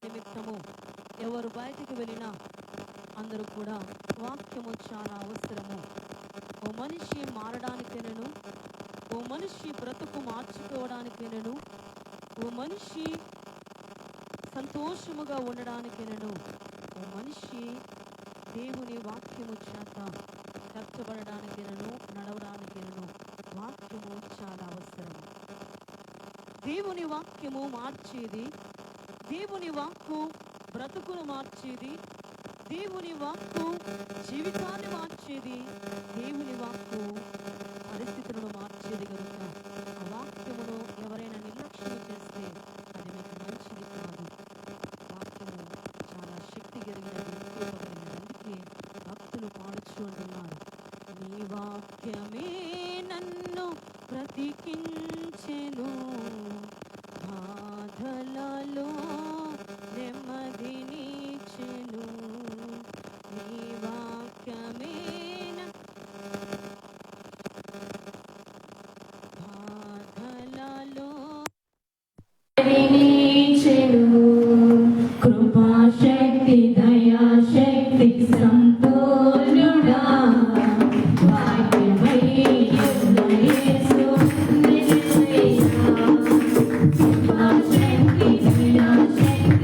నిమిత్తము ఎవరు బయటికి వెళ్ళినా అందరూ కూడా వాక్యము చాలా అవసరము. ఓ మనిషి మారడానికేనను, ఓ మనిషి బ్రతుకు మార్చుకోవడానికేనను, ఓ మనిషి సంతోషముగా ఉండడానికేనను, ఓ మనిషి దేవుని వాక్యము చేత కష్టపడడానికేనను, నడవడానికేనను వాక్యము చాలా అవసరము. దేవుని వాక్యము మార్చేది, దేవుని వాక్కు బ్రతుకును మార్చేది, దేవుని వాక్కు జీవితాన్ని మార్చేది, దేవుని వాక్కు పరిస్థితులను మార్చేది కనుక ఆ వాక్యమును ఎవరైనా నిర్లక్ష్యం చేస్తే అది మీకు మంచిది కాదు. వాక్యము చాలా శక్తి కలిగినది, అందుకే భక్తులు పాడుచు అంటున్నారు, నీ వాక్యమే నన్ను బ్రతికించెను, బాధలలో నెమ్మదినిచ్చెను, నీ వాక్యమే బాధలలో నిలిచెను, కృపాశక్తి దయాశక్తి సంపూర్ణుడా, వాక్యమై యేసు నిలిచెను, కృపాశక్తి దయాశక్తి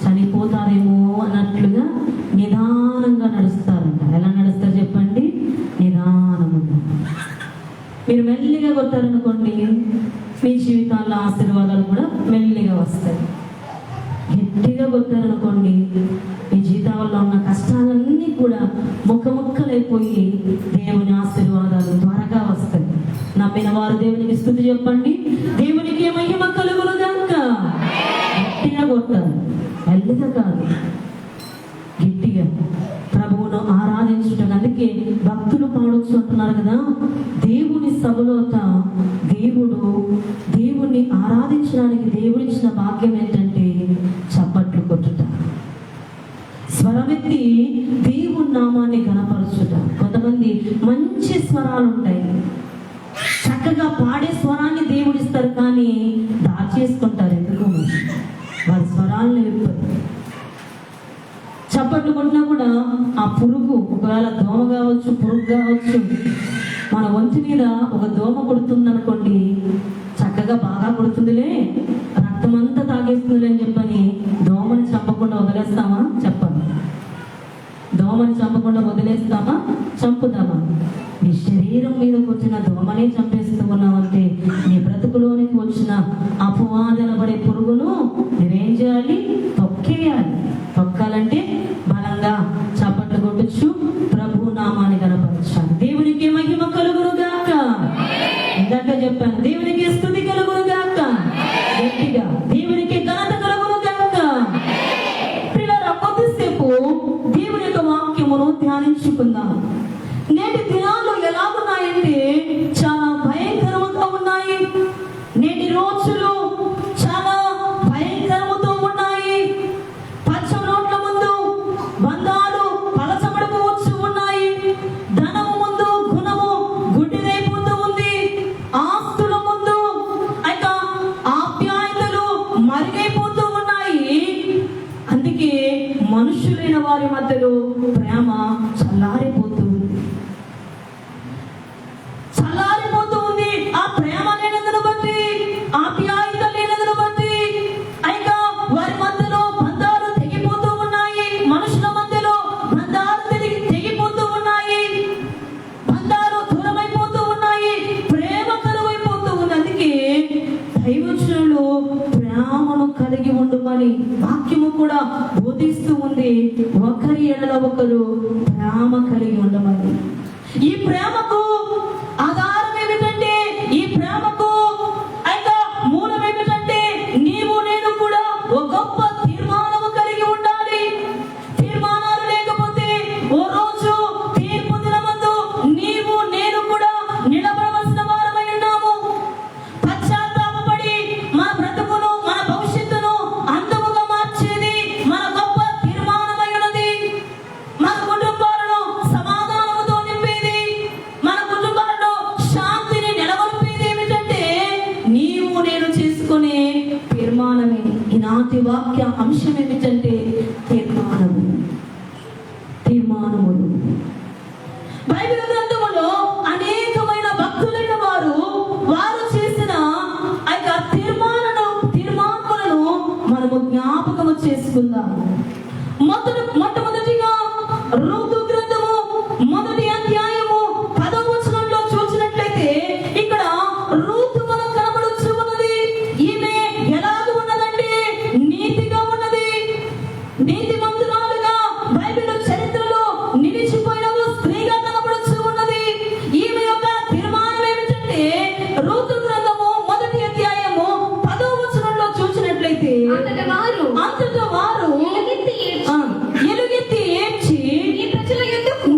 చనిపోతారేమో అన్నట్లుగా నిదానంగా నడుస్తారంట. ఎలా నడుస్తారు చెప్పండి? నిదానంగా. మీరు మెల్లిగా కొట్టారనుకోండి, మీ జీవితాల్లో ఆశీర్వాదాలు కూడా మెల్లిగా వస్తాయి. గట్టిగా కొట్టారనుకోండి, మీ జీవితాల్లో ఉన్న కష్టాలన్నీ కూడా ముక్కముక్కలైపోయి దేవుని ఆశీర్వాదాలు త్వరగా వస్తాయి. నమ్మిన వారు దేవునికి స్తుతి చెప్పండి. దేవునికి మహిమ కలుగును గాక. గట్టిగా కొట్టారు, మెల్లిగా కాదు, గట్టిగా ప్రభువును ఆరాధించుట. అందుకే భక్తులు పాడొచ్చు అంటున్నారు కదా, దేవుని సభలోత దేవుణ్ణి ఆరాధించడానికి దేవుడిచ్చిన భాగ్యం ఏంటంటే చప్పట్లు కొట్టుట, స్వరమెత్తి దేవుని నామాన్ని ఘనపరచుట. కొంతమంది మంచి స్వరాలు ఉంటాయి, చక్కగా పాడే స్వరాన్ని దేవుడిస్తారు, కానీ దాచేసుకుంటారు. ఎందుకు? వారి స్వరాలను విప్పరు. చప్పట్లు కొట్టినా కూడా ఆ పురుగు, ఒకవేళ దోమ కావచ్చు, పురుగు కావచ్చు, మన ఒంటి మీద ఒక దోమ కొడుతుంది అనుకోండి, చక్కగా బాగా కొడుతుందిలే, రక్తం అంతా తాగేస్తుందిలే అని చెప్పని దోమని చంపకుండా వదిలేస్తామా? చెప్పండి. దోమని చంపకుండా వదిలేస్తామా? చంపుదామా? నీ శరీరం మీదకి వచ్చిన దోమనే చంపేస్తూ ఉన్నావంటే నీ బ్రతుకులోనికి వచ్చిన అపవాదనబడే పురుగును నువ్వేం చేయాలి? తొక్కేయాలి. తొక్కాలంటే బలంగా చప్పట్లు కొట్టచ్చు, ప్రభు నామాన్ని కనపరచాలి. దేవునికి మహిమ కలుగును గాక. ఇందాక చెప్పాను, దేవునికి స్తుతి కలుగును గాక. గట్టిగా దేవునికి ఘనత కలుగును గాక. పిల్లరా, కొద్దిసేపు దేవుని యొక్క వాక్యమును ధ్యానించుకుందాం. నేటి దినాలు ఎలా ఉన్నాయంటే చాలా భయంకరంగా ఉన్నాయి. నేటి రోజులు చాలా భయంకరముతో ఉన్నాయి. పచ్చ నోట్ల ముందు బంధాలు పలచబడిపోవచ్చు ఉన్నాయి. ధనము ముందు గుణము గుడ్డిదైపోతూ ఉంది. ఆస్తుల ముందు అయితే ఆప్యాయతలు మరుగైపోతూ ఉన్నాయి. అందుకే మనుషులైన వారి మధ్యలో ప్రేమ చల్లారిపోతూ ఉంది. ఆ ప్రేమ లేనందును బట్టి, ఆప్యాయత లేనందును బట్టి ఇంకా వారి మధ్యలో బంధాలు తెగిపోతూ ఉన్నాయి. మనుషుల మధ్యలో బంధాలు తెగిపోతూ ఉన్నాయి. బంధాలు దూరమైపోతూ ఉన్నాయి. ప్రేమ కరువైపోతూ ఉంది. అందుకే దైవజనులు ప్రేమను కలిగి ఉండమని వాక్యము కూడా బోధిస్తూ ఉంది. ఒకరి ఎడల ఒకరు ప్రేమ కలిగి ఉండమని. ఈ ప్రేమకు ఆధారం ఏమిటంటే, ఈ ప్రేమకు అయితే మూలం ఏమిటంటే, నీవు నేను కూడా ఒక గొప్ప తీర్మానము కలిగి ఉండాలి. తీర్మానాలు లేకపోతే ఓ రోజు తీర్పు దినమందు నీవు నేను కూడా నిలబడవలసిన వారమై ఉన్నాము. పశ్చాత్తాపపడి మన బ్రతుకును, మన భవిష్యత్తును అందముగా మార్చేది మన గొప్ప తీర్మానమై ఉన్నది. మన కుటుంబాలను సమాధానముతో నింపేది, మన కుటుంబాలలో శాంతిని నెలకొల్పేది ఏమిటంటే నీవు నేను చేసుకునే తీర్మానమే. ఈనాటి వాక్య అంశం ఏమిటంటే తీర్మానము. తీర్మానములు బైబిల్ గ్రంథములో అనేకమైన భక్తులైన వారు చేసిన ఆ యొక్క తీర్మానములను మనము జ్ఞాపకము చేసుకుందాము. మొట్టమొదటిగా రూతు గ్రంథము 1వ అధ్యాయము 10వ వచనంలో చూసినట్లయితే ఇక్కడ రూతు మనకు కనబడుచు ఉన్నది. ఈమె ఎలాగ ఉన్నదంటే నీతిగా ఉన్నది. నీతిమంతురాలుగా బైబిల్ చరిత్రలో నిలిచిపోయిన స్త్రీగా కనబడుచు ఉన్నది. ఈమె యొక్క తీర్మానం ఏమిటంటే రూతు గ్రంథము 1వ అధ్యాయము 10వ వచనంలో చూసినట్లయితే అంతటా వారు ఎలుగెత్తి ఏడ్చి నీ ప్రజల యుద్ధకు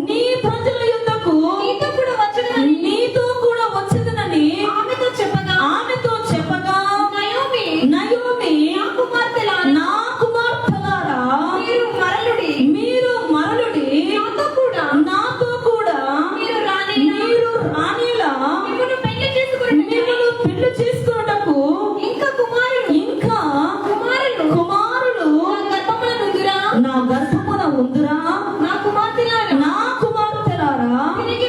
నీతో కూడా వచ్చేదనని ఆమెతో చెప్పగా నయోమి నా కుమార్తెలారా మీరు మరలుడి, నాతో కూడా మీరు రాణిలా మిమ్మల్ని పెళ్లి చేసుకున్నటకు ఇంకా కుమారులు నా గర్భమున ఉందురా. నా కుమార్తెలారా తిరిగి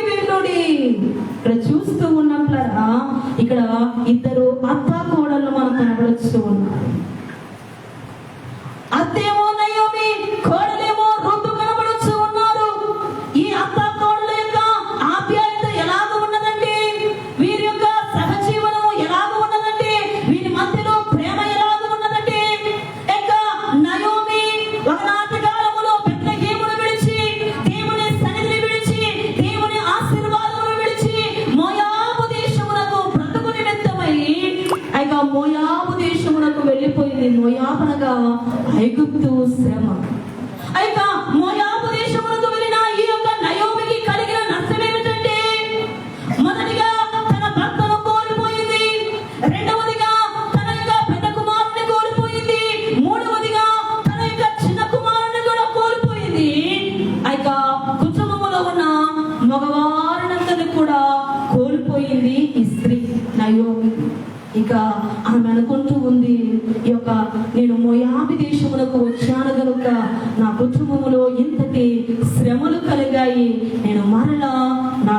వెళ్ళుడి. ఇక్కడ చూస్తూ ఉన్నట్లరా, ఇక్కడ ఇద్దరు అత్త కోడళ్ళు మనకు కనబడుతూ ఉన్నారు. అత్తేమో నయోమి, కోడలేమో రూతు కనబడుతూ ఉన్నారు. ఈ అత్త కోడల యొక్క ఆప్యాయత ఎలాగ ఉన్నదంటే, వీరి యొక్క సహజీవనము ఎలాగ ఉన్నదంటే, వీరి మధ్యలో ప్రేమ ఎలాగ ఉన్నదంటే, ఇంకా నయోమి ఒకనాటి కాలములో బెత్లెహేమును విడిచి, దేవుని సన్నిధిని విడిచి, దేవుని ఆశీర్వాదమును విడిచి మోయాబు దేశమునకు బ్రతుకు నిమిత్తమై మోయాబు దేశమునకు వెళ్ళిపోయింది. మోయాబనగా ఐగుప్తు శ్రమ. అయితే మోయాబు దేశమునకు వెళ్ళిన ఈ యొక్క నయోమికి కలిగిన నష్టం ఏమిటంటే, మొదటిగా తన భర్తను కోల్పోయింది. రెండవదిగా తన యొక్క పెద్ద కుమారుని కోల్పోయింది. మూడవదిగా తన యొక్క చిన్న కుమారుని కూడా కోల్పోయింది. అయితే కుటుంబంలో ఉన్న మగవారినందరినీ కూడా కోల్పోయింది ఈ స్త్రీ నయోమి. ఇక ఆమె అనుకుంటూ ఉంది, ఈ యొక్క నేను మోయాబు దేశమునకు వచ్చాను కనుక నా కుటుంబములో ఇంతటి శ్రమలు కలిగాయి, నేను మరలా నా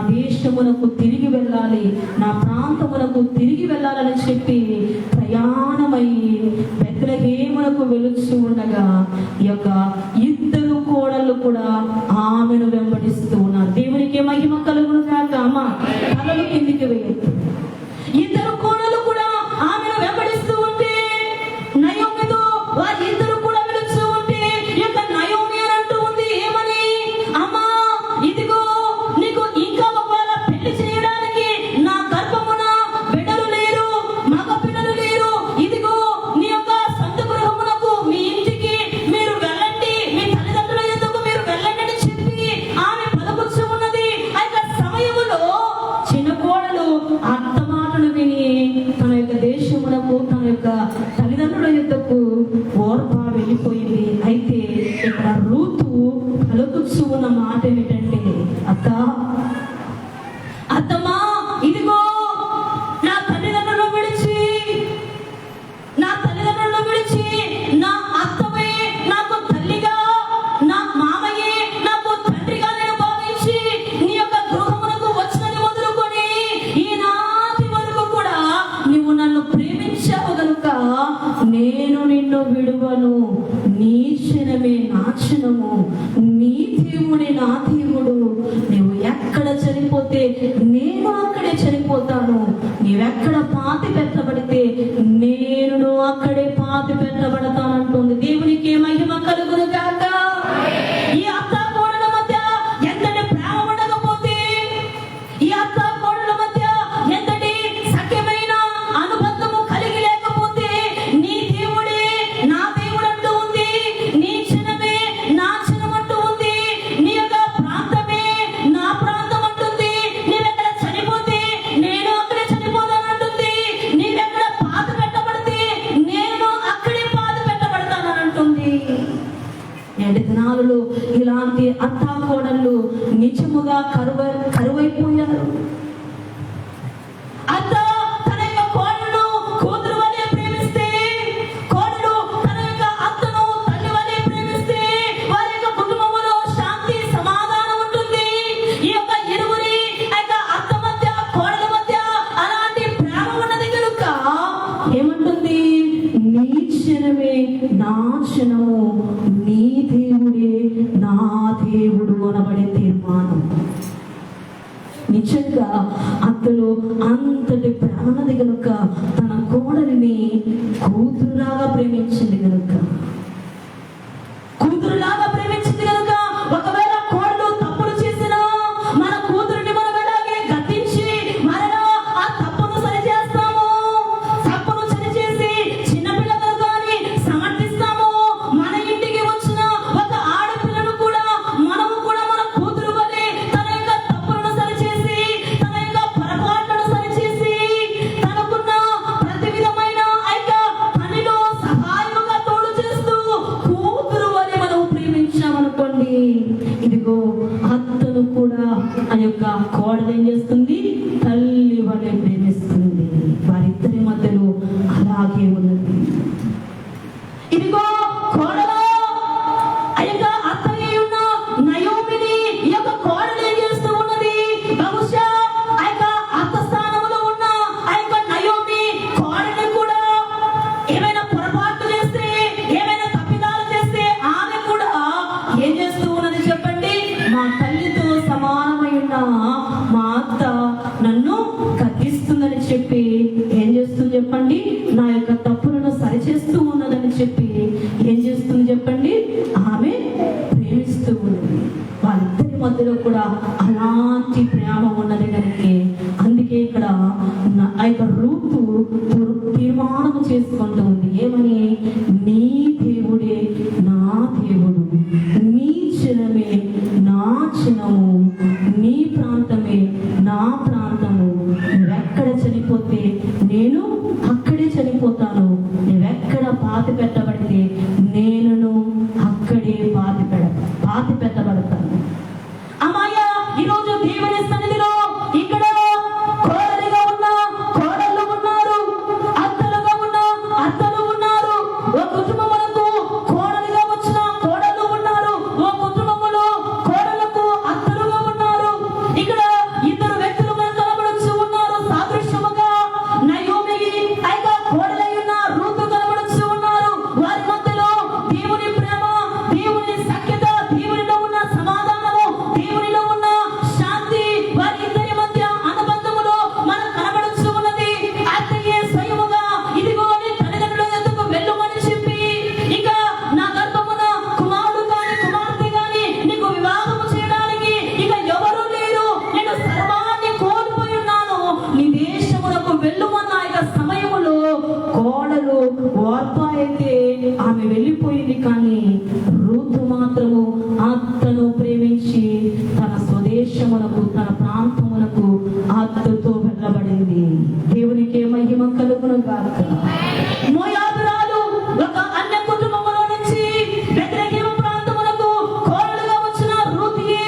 దేశమునకు తిరిగి వెళ్ళాలి, నా ప్రాంతమునకు తిరిగి వెళ్ళాలని చెప్పి ప్రయాణమై బెత్లెహేమునకు వెలుచు ఉండగా ఈ యొక్క ఇద్దరు కోడళ్ళు కూడా ఆమెను వెంబడిస్తూ ఉన్నారు. దేవునికి మహిమ కలుగును గాక. అమ్మ తలలు కిందికి వేయద్దు. ఇద్దరు కోడళ్ళు కూడా ఆమెను వెంబడిస్తూ ఉంటే నయోమితో వారిద్దరు కూడా వెలుచు ఉంటే ఈ యొక్క నయోమి అని అంటూ ఉంది ఏమని, అమ్మా ఇదిగో నీకు ఇంకా ఒకవేళ పెళ్లి చేయడానికి నా గర్భమున బిడ్డలు లేరు, మగ పిల్లలు లేరు, ఇదిగో నీ యొక్క సొంత గృహమునకు మీ ఇంటికి మీరు వెళ్ళండి, మీ తల్లిదండ్రుల యొద్దకు మీరు వెళ్ళండి అని చెప్పి ఆమె పలుకుచూ ఉన్నది. ఆ యొక్క సమయములో చిన్న కోడలు అత్త మాటలు విని తన యొక్క దేశమునకు తన యొక్క తల్లిదండ్రుల యొద్దకు ఓర్పా వెళ్ళిపోయింది. అయితే ఇక్కడ రూతు పలుకుచూ ఉన్న మాట ఏమిటంటే, అత్తమ్మా ఇదిగో నా తల్లిదండ్రులను విడిచి నా అత్తమే నాకు తల్లిగా, నా మామయ్యే నాకు తండ్రిగా నేను భావించి నీ యొక్క గృహమునకు వచ్చినది మొదలుకొని ఈనాటి వరకు కూడా నువ్వు నన్ను ప్రేమించావు గనుక నేను నిన్ను విడువను, నీ క్షణమే నా క్షణము, నీ దేవుడే నా దేవుడు, నువ్వు ఎక్కడ చనిపోతే నేను అక్కడే చనిపోతాను, నీవెక్కడ పాతి పెట్టబడితే నేను అక్కడే పాతి పెట్టబడతానంటుంది. దేవునికి మహిమ కలుగును గాక. ఈ అత్త కోడల మధ్య ఎంతటి ప్రేమ ఉండకపోతే, ఈ అత్త కోడల మధ్య ఎంతటి సఖ్యమైన అనుబంధము కలిగి లేకపోతే నీ దేవుడే నా దేవుడు అంటూ ఉంది, నీ క్షణమే నా క్షణం అంటూ ఉంది, నీ యొక్క ప్రాంతమే నా ప్రాంతం అంటుంది, నీవెక్కడ చనిపోతే నేను అక్కడే చనిపోతానంటుంది, నీవెక్కడ పాత పెట్టబడితే నేను అక్కడే పాత పెట్టబడతానంటుంది. నేటి దినాలలో ఇలాంటి అత్తా కోడళ్ళు నిజముగా కరువైపోయారు. అత్త తన యొక్క కోడలు కూతురు వలె ప్రేమిస్తే, కోడలు తన యొక్క అత్తను తల్లి వలె ప్రేమిస్తే వారి యొక్క కుటుంబంలో శాంతి సమాధానం ఉంటుంది. ఈ యొక్క ఇరువురి యొక్క అత్త మధ్య కోడల మధ్య అలాంటి ప్రేమ ఉన్నది కనుక ఏమంటుంది, నీ క్షణమే నా క్షణము, నీ దేవుడే నా దేవుడు అనబడే తీర్మానం. నిజంగా అతడు అంతటి ప్రేమనది కనుక తన కోడలిని కూతురులాగా ప్రేమించింది కనుక ఒకవేళ కోడలు తప్పులు చేసినా మన కూతురుని మనం ఎలాగే గద్దించి మరలా ఆ తప్పును సరిచేస్తాము, తప్పును సరిచేసి చిన్నపిల్లలు కానీ సమర్థిస్తాము. మన ఇంటికి వచ్చిన ఒక ఆడపిల్లను కూడా మనము కూడా మన కూతురు వలె తన యొక్క తప్పులను సరిచేసి, తన యొక్క పొరపాట్లను సరిచేసి, తనకున్న ప్రతి విధమైన పనిలో సహాయముగా తోడు చేస్తూ కూతురు వలె మనం ప్రేమించామనుకోండి, ఇదిగో అత్తను కూడా ఆ యొక్క కోడలు ఏం చేస్తుంది, తల్లి వలె ప్రేమిస్తుంది. వారిద్దరి మధ్యలో అలాగే ఉన్నది. ఇదిగో కోడలు ఆ యొక్క అత్తయ్య ఉన్న నయోమిని ఈ యొక్క కోడలు ఏం చేస్తూ ఉన్నది, బహుశా ఆ యొక్క అత్త స్థానంలో ఉన్న ఆ యొక్క నయోమి కోడలు కూడా ఏమైనా పొరపాటు చేస్తే, ఏమైనా తప్పిదాలు చేస్తే ఆమె కూడా ఏం చేస్తూ ఉన్నది చెప్పండి, మా తల్లితో సమానమై ఉన్న మా అత్త నన్ను గద్దిస్తుందని చెప్పి ఏం చేస్తుంది చెప్పండి, నా యొక్క తప్పులను సరిచేస్తూ ఉన్నదని చెప్పి ఏం చేస్తుంది చెప్పండి, ఆమె ప్రేమిస్తూ ఉన్నది. వాళ్ళిద్దరి మధ్యలో కూడా అలాంటి ప్రేమ ఉన్నది కనుక అందుకే ఇక్కడ ఆ యొక్క రూతు తీర్మానం చేసుకుంటూ ఉంది ఏమని, నీ దేవుడే నా దేవుడు, నీ క్షణమే నా క్షణము, నీ ప్రాంతమే నా ప్రాంతము, నువ్వెక్కడ చనిపోతే నేను అక్కడే చనిపోతాను, నువ్వెక్కడ పాతి పెట్టబడితే నేను అక్కడే పాతి పెట్టబడతాను. అమ్మాయ ఈరోజు దేవుని సన్నిధిలో ఇక్కడ కోడలిగా ఉన్న కోడళ్ళు ఉన్నారు, అత్తలుగా ఉన్న అత్తలు ఉన్నారు, ఒక కుటుంబములకు కోడలిగా వచ్చిన కోడళ్ళు ఉన్నారు, ఒక కుటుంబములో కోడలకు అత్తలుగా ఉన్నారు. ఇక్కడ ఇద్దరు వ్యక్తులు గాక. మోయాబురాలు ఒక అన్య కుటుంబంలో నుంచి బెత్లెహేము ప్రాంతమునకు కోడలుగా వచ్చిన రూతియే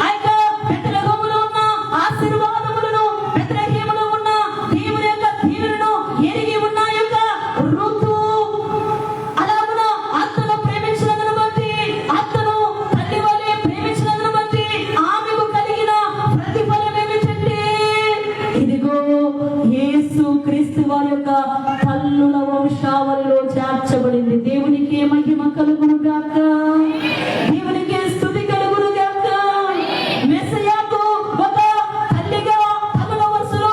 ఆ యొక్క బెత్లెహేములో ఉన్న ఆశీర్వాదములను, బెత్లెహేములో ఉన్న దేవుని యొక్క దీవెనను ఎరిగి ఉన్న యొక్క రూతు అలాగున అత్తను ప్రేమించినందును బట్టి, అత్తను తల్లి వలె ప్రేమించినందును బట్టి ఆమెకు కలిగిన ప్రతిఫలం ఏమిటంటే ఇదిగో యేసు క్రీస్తు వారి యొక్క తల్లుల వంశావళిలో చేర్చబడింది. దేవునికి మహిమ కలుగును గాక. దేవునికి స్తుతి కలుగును గాక. మెస్సయాకు ఒక తల్లిగా తల్లుల వరుసలో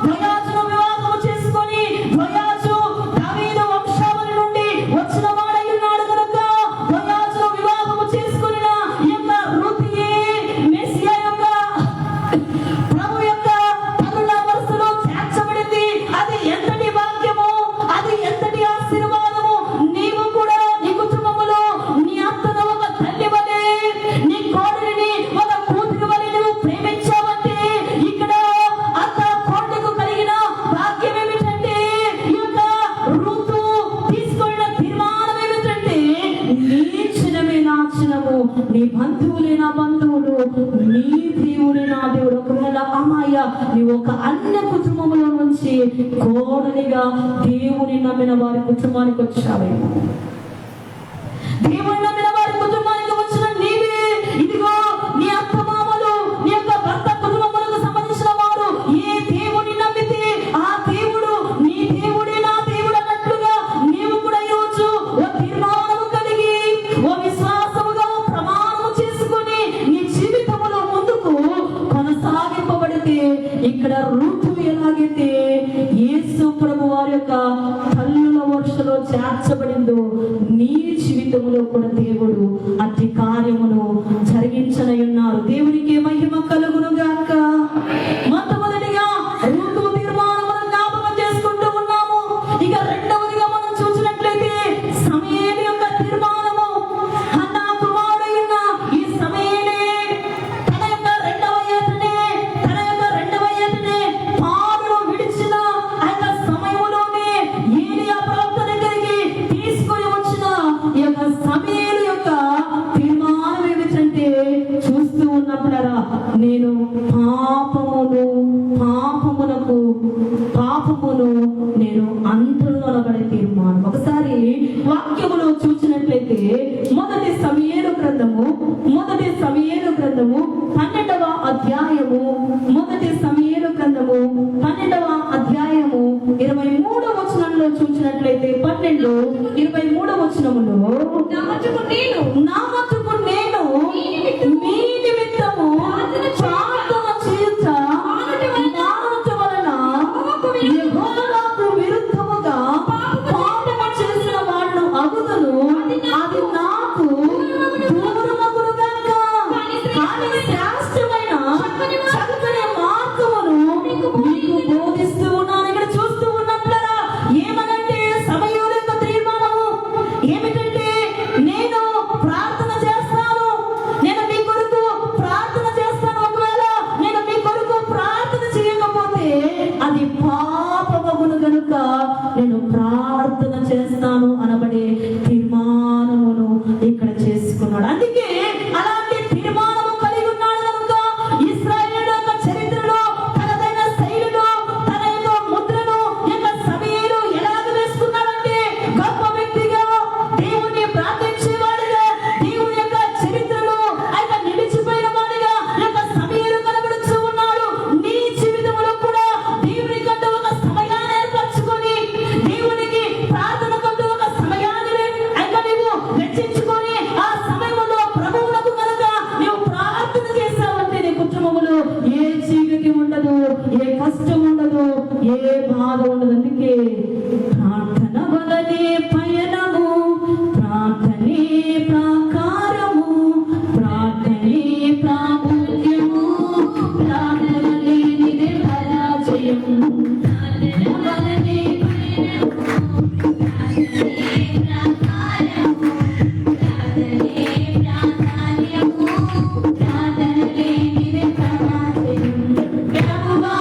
బోయాజును వివాహం చేసుకొని, బోయాజు దావీదు వంశావళి నుండి వచ్చిన వాడై ఉన్నాడు కనుక బోయాజును వివాహం చేసుకున్న ఈ యొక్క రూతియే మెస్సియా యొక్క ప్రభు యొక్క తల్లుల వరుసలో చేర్చబడింది. అది ఎంతటి భాగ్యము, అది ఎంతటి ఆశీర్వాదము. నీవు కూడా నీ కుటుంబములో నీ అత్తను ఒక తల్లి వలె, నీ కోడలిని ఒక కూతురు వలె నువ్వు ప్రేమించావంటే ఇక్కడ అత్త కోడలకు కలిగిన భాగ్యం ఏమిటంటే ఈ యొక్క రూతు తీసుకున్న తీర్మానం ఏమిటంటే నీ చిన్నమే నా చిన్నము, నీ బంధువులే నా బంధువులు, నీ దేవుడే నా దేవుడు. ఒకవేళ అమ్మాయ నీవు ఒక అన్య కుటుంబంలో నుంచి కోడలిగా దేవుని నమ్మిన వారి కుటుంబానికి వచ్చావేమో, దేవుని నమ్మిన వారి కుటుంబానికి వచ్చిన నీవే ఇదిగో నీ అత్త మామలు, నీ యొక్క భర్త కుటుంబములకు సంబంధించిన వారు ఏ దేవుని నమ్మితే ఆ దేవుడు నీ దేవుడే నా దేవుడు అన్నట్లుగా నీవు కూడా ఈరోజు ఓ తీర్మానము కలిగి, ఓ విశ్వాసముగా ప్రమాణము చేసుకొని నీ జీవితంలో ముందుకు కొనసాగింపబడితే ఇక్కడ రూతు ఎలాగైతే యేసు ప్రభు వారి యొక్క తల్లుల వరుసలో చేర్చబడిందో నీ జీవితంలో కూడా దేవుడు అతి కార్యమును జరిగించనయున్నారు. దేవునికి మహిమ కలుగును గాక. మొట్టమొదటిగా రూతు తీర్మానమును జ్ఞాపకం చేసుకుంటూ ఉన్నాము. ఇక రెండవదిగా మనం చూసినట్లయితే సమూయేలు యొక్క తీర్మానము. హన్నా కుమారుడైన ఈ సమూయేలే తన యొక్క రెండవ ఏటనే పాలును విడిచిన ఆ యొక్క సమయంలోనే ఏలియా ప్రవక్త దగ్గరికి తీసుకొని వచ్చిన ఈ యొక్క సమూయేలు యొక్క తీర్మానం ఏమిటంటే చూస్తూ ఉన్నప్పుడరా నేను పాపమును నేను అంతలోనబడే తీర్మానం. ఒకసారి వాక్యములో చూసినట్లయితే మొదటి సమూయేలు గ్రంథము 12వ అధ్యాయము 23వ వచనంలో చూసినట్లయితే 23వ వచనములో నా మట్టుకు నేను మీ నిమిత్తము ప్రార్థన చేయుట మానుట వలన యెహోవాకు విరుద్ధముగా పాపము చేసిన వాడును అగుదును. అది నాకు దూరమగును గాక. కానీ శ్రేష్టమైన చక్కని మార్గమును మీకు బోధిస్తూ ఉన్నాను. ఇక్కడ చూస్తూ ఉన్నట్లరా ఏమనంటే సమూయేలు యొక్క తీర్మానము ఏమిటంటే నేను ప్రార్థన చేస్తాను, నేను మీ కొరకు ప్రార్థన చేస్తాను. ఒకవేళ నేను మీ కొరకు ప్రార్థన చేయకపోతే అది పాపమగును గనుక నేను ప్రార్థన చేస్తాను అనబడే తీర్మానమును ఇక్కడ చేసుకున్నాడు. అందుకే అలాంటి తీర్మానము కలిగి ఉన్నాడు కనుక ఇశ్రాయేలు యొక్క చరిత్రలో తనదైన శైలిలో తన యొక్క ముద్రను యొక్క సమూయేలు ఎలాగ వేసుకున్నాడంటే గొప్ప వ్యక్తిగా, దేవుణ్ణి ప్రార్థించేవాడిగా, దేవుని యొక్క చరిత్రలో ఆయన నిలిచిపోయిన వాడిగా యొక్క సమూయేలు కనబడుతూ ఉన్నాడు. నీ జీవితంలో కూడా దేవుని కంటే ఒక సమయాన్ని ఏర్పరచుకొని, దేవునికి ప్రార్థన కంటూ ఒక సమయాన్ని నీవు వెచ్చించుకొని ఆ సమయంలో ప్రభువులకు కనుక నీవు ప్రార్థన చేశావంటే నీ కుటుంబంలో ఏ చీకటి ఉండదు, ఏ కష్టం ఉండదు, ఏ బాధ ఉండదు. అందుకే ప్రార్థన వలనే పయనము, ప్రార్థనే ప్రాకారము, ప్రార్థనే ప్రాముఖ్యము, ప్రార్థన లేనిదే పరాజయము. ప్రార్థన వలనే ప్రభువా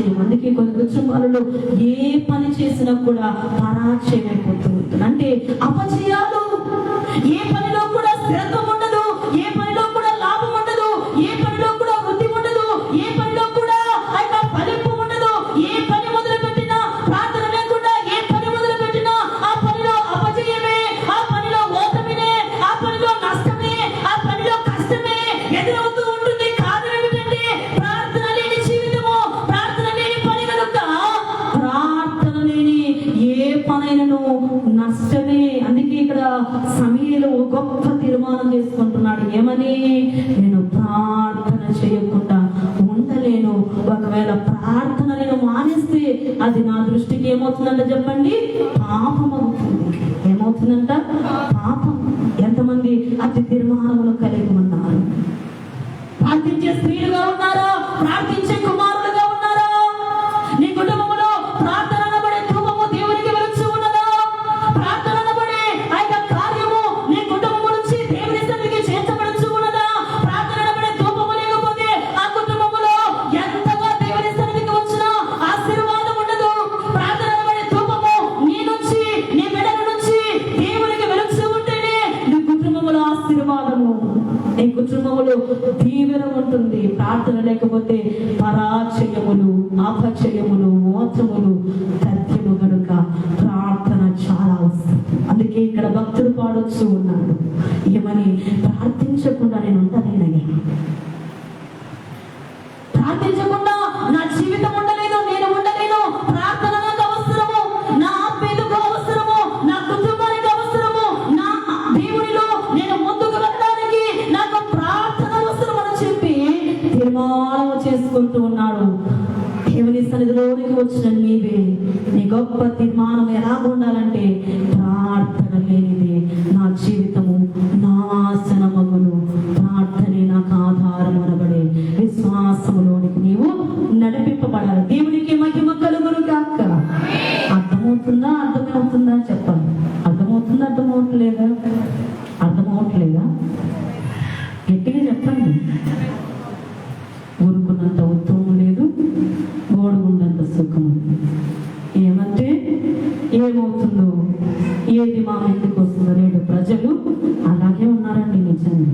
పరాజయం. అందుకే కొన్ని కుటుంబాలలో ఏ పని చేసినా కూడా పరాజయం అయిపోతూ ఉంటుంది. అంటే అపజయాలు. ఏ పనిలో కూడా స్థిరత్వం ఉండదు, ఏ పనిలో కూడా లాభం ఉండదు, ఏ పనిలో కూడా వృద్ధి ఉండదు, ఏ పనిలో కూడా ఫలింపు ఉండదు. ఏ పని మొదలు పెట్టినా ప్రార్థన లేకుండా ఏ పని మొదలు పెట్టినా ఆ పనిలో అపజయమే, ఆ పనిలో ఓటమినే, ఆ పనిలో నష్టమే, ఆ పనిలో కష్టమే ఎదురవుతూ ఉంటుంది. కారణం ఏమిటంటే ప్రార్థన లేని జీవితము, ప్రార్థన లేని పని కనుక ప్రార్థన లేని ఏ పనైనను నష్టమే. అందుకే ఇక్కడ సమీయులు గొప్ప తీర్మానం చేసుకుంటున్నాడు. ఏమని? నేను ప్రార్థన చేయకుండా ఉండలేను. ఒకవేళ ప్రార్థన నేను మానేస్తే అది నా దృష్టికి ఏమవుతుందంట చెప్పండి? పాపం అవుతుంది. ఏమవుతుందంట? పాపం. ఎంతమంది అతి తీర్మానములు కలిగి ఉన్నారు? ప్రార్థించే స్త్రీలుగా ఉన్నారా? ప్రార్థించే కుమారులుగా ఉన్నారా? నీ కుటుంబంలో ప్రార్థన అనబడే ధూపము దేవునికి వెలుచు ఉన్నదా? ప్రార్థన అనబడే ఆ యొక్క కార్యము నీ కుటుంబం నుంచి దేవుని సన్నిధికి చేర్చబడుచు ఉన్నదా? ప్రార్థన అనబడే ధూపము లేకపోతే ఆ కుటుంబంలో ఎంతగా దేవుని సన్నిధికి వచ్చినా ఆశీర్వాదం ఉండదు. ప్రార్థన అనబడే ధూపము నీ నుంచి, నీ మెడల నుంచి దేవునికి వెలుచు ఉంటేనే నీ కుటుంబంలో ఆశీర్వాదము, నీ కుటుంబంలో దీవెన ఉంటుంది. ప్రార్థన లేకపోతే పరాజయములు, అపజయములు, మోసములు తథ్యము కనుక ప్రార్థన చాలా అవసరం. అందుకే ఇక్కడ భక్తుడు పాడొచ్చు ఉన్నాడు. ఏమని? ప్రార్థించకుండా నేను ఉండలేనయ్యా, ప్రార్థించకుండా నా జీవితం ఉండలేదు, నేను ఉండలేను. ప్రార్థన నాకు అవసరము, నా ఆత్మీయతకు అవసరము, నా కుటుంబానికి అవసరము, నా దేవునిలో నేను ముందుకు వెళ్ళడానికి నాకు ప్రార్థన అవసరం అని చెప్పి తీర్మానం చేసుకుంటూ ఉన్నాడు. దేవుని సన్నిధిలోనికి వచ్చిన నీవే, నీ గొప్ప తీర్మానం ఎలా ఉండాలంటే ప్రార్థన లేనిదే నా జీవితము నాశనమగును, ప్రార్థనే నాకు ఆధారం అనబడే విశ్వాసములోనికి నీవు నడిపింపబడాలి. దేవునికి మహిమ కలుగును గాక. అర్థమవుతుందా? అర్థమవుతుందా చెప్పండి. అర్థమవుతుందా? అర్థమవట్లేదా? అర్థమవట్లేదా? గట్టిగా చెప్పండి. ఊరుకున్నంత ఉత్తమం లేదు, గోడుగున్నంత సుఖము. ఏమంటే ఏమవుతుందో, ఏది మా ఇంటికి వస్తుందో నేడు ప్రజలు అలాగే ఉన్నారండి. నిజంగా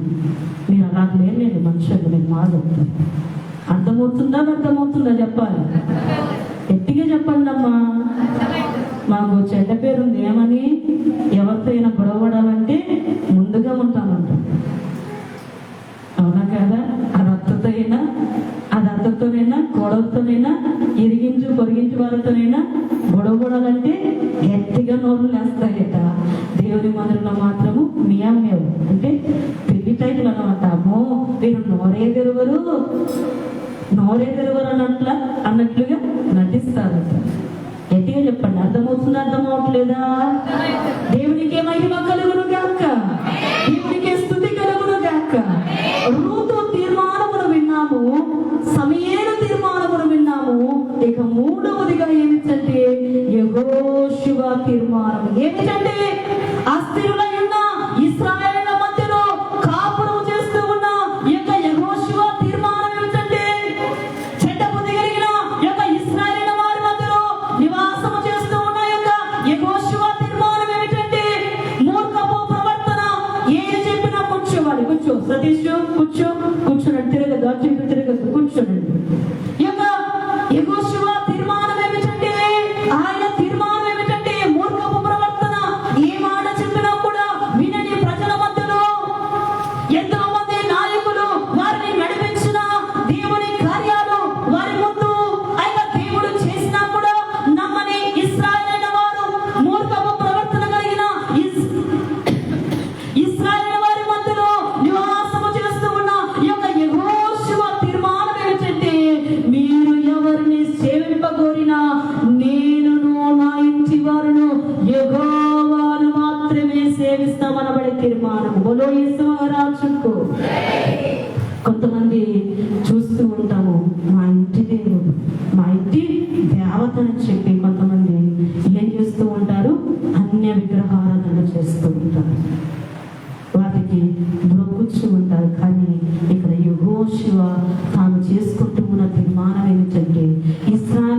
మీరు అలాగే లేరండి మనుషులు. మీరు మాట్లాడతారు. అర్థమవుతుందా? అర్థమవుతుందా చెప్పాలి. గట్టిగా చెప్పండి అమ్మా. మాకు చెడ్డ పేరుంది. ఏమని? ఎవరితో అయినా గొడవడాలంటే ముందుగా ఉంటామంట. అవునా కదా? అది అత్తతోనైనా, అది అత్తతోనైనా, గొడవతోనైనా, ఇరిగించు పొరిగించు వారితోనైనా గొడవడాలంటే గట్టిగా నోరు లేస్తాయట. దేవుని మందిరంలో మాత్రము మియామేవు అంటే పెళ్లి టైపులు అన్నమాట. అమ్మో మీరు నోరే తెరువరు అన్నట్లుగా నటిస్తారట. గట్టిగా చెప్పండి. అర్థమవుతుందా? అర్థమవట్లేదా? దేవునికే మహిమ కలుగును గాక, దేవునికే స్తుతి కలుగును గాక. రూతు తీర్మానమును విన్నాము, సమూయేలు తీర్మానమును విన్నాము. ఇక మూడవదిగా ఏమిటంటే యెహోషువ తీర్మానం. ఏమిటంటే అస్థిరులై ఉన్న ఇశ్రాయేలుల మధ్యలో కాపురం చేస్తూ ఉన్న యొక్క యెహోషువ తీర్మానం ఏమిటంటే చెడ్డ బుద్ధి కలిగిన యొక్క ఇశ్రాయేలుల వారి మధ్యలో నివాసము చేస్తూ ఉన్న యొక్క యెహోషువ తీర్మానం ఏమిటంటే మూర్ఖపు ప్రవర్తన. ఏది చెప్పినా కూర్చోవాలి. కూర్చో సతీష్, కూర్చోనండి. తిరగదు, అటు ఇటు తిరగదు, కూర్చోనండి. యెహోషువ తీర్మానం ఏమిటంటే, ఆయన తీర్మానం ఏమిటంటే మూర్ఖపు ప్రవర్తన. ఏ మాట చెప్పినా కూడా వినని ప్రజల మధ్యలో ఎంతో మంది నాయకులు వారిని నడిపించిన దేవుని కార్యాలు వారి ముందు ఆయన దేవుడు చేసినా కూడా నమ్మని ఇశ్రాయేలు వారు మూర్ఖపు ప్రవర్తన కలిగిన ఇశ్రాయేలు వారి మధ్యలో నివాసము చేస్తూ ఉన్న ఈ యొక్క యెహోషువ తీర్మానం ఏమిటంటే, మీరు ఎవరిని సేవింపగోరినా నేనును నా ఇంటి వారును యెహోవాను మాత్రమే సేవిస్తామనబడే తీర్మానం. బోలో యేసు మహారాజుకు. కొంతమంది చూస్తూ ఉంటాము, మా ఇంటి దేవుడు, మా ఇంటి దేవతని చెప్పి కొంతమంది ఏం చేస్తూ ఉంటారు? అన్య విగ్రహారాధన చేస్తూ ఉంటారు, వాటికి మొక్కుచ్చు ఉంటారు. కానీ ఇక్కడ యెహోషువ తాను చేసుకుంటూ ఉన్న తీర్మానం ఏమిటంటే ఇశ్రాయేలు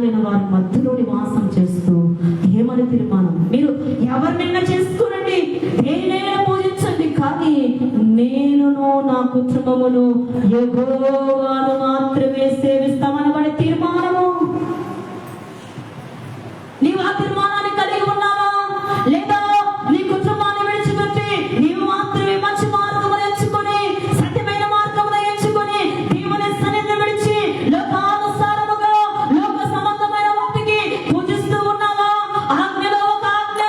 ఎవరినైనా చేసుకోనండి, దేనినైనా పూజించండి, కానీ నేనును నా కుటుంబమును యెహోవాను మాత్రమే సేవిస్తామనబడే తీర్మానము. నీవు ఆ తీర్మానాన్ని కలిగి ఉన్నావా? లేదా నీ కుటుంబాన్ని విడిచిపెట్టి నీవు మాత్రమే మంచి మార్గమును ఎంచుకొని, సత్యమైన మార్గమును ఎంచుకొని, దేవుని సన్నిధిని విడిచి లోకానుసారముగా లోక సంబంధమైన వాటికి పూజిస్తూ ఉన్నావా? ఆజ్ఞలో ఒక ఆజ్ఞ,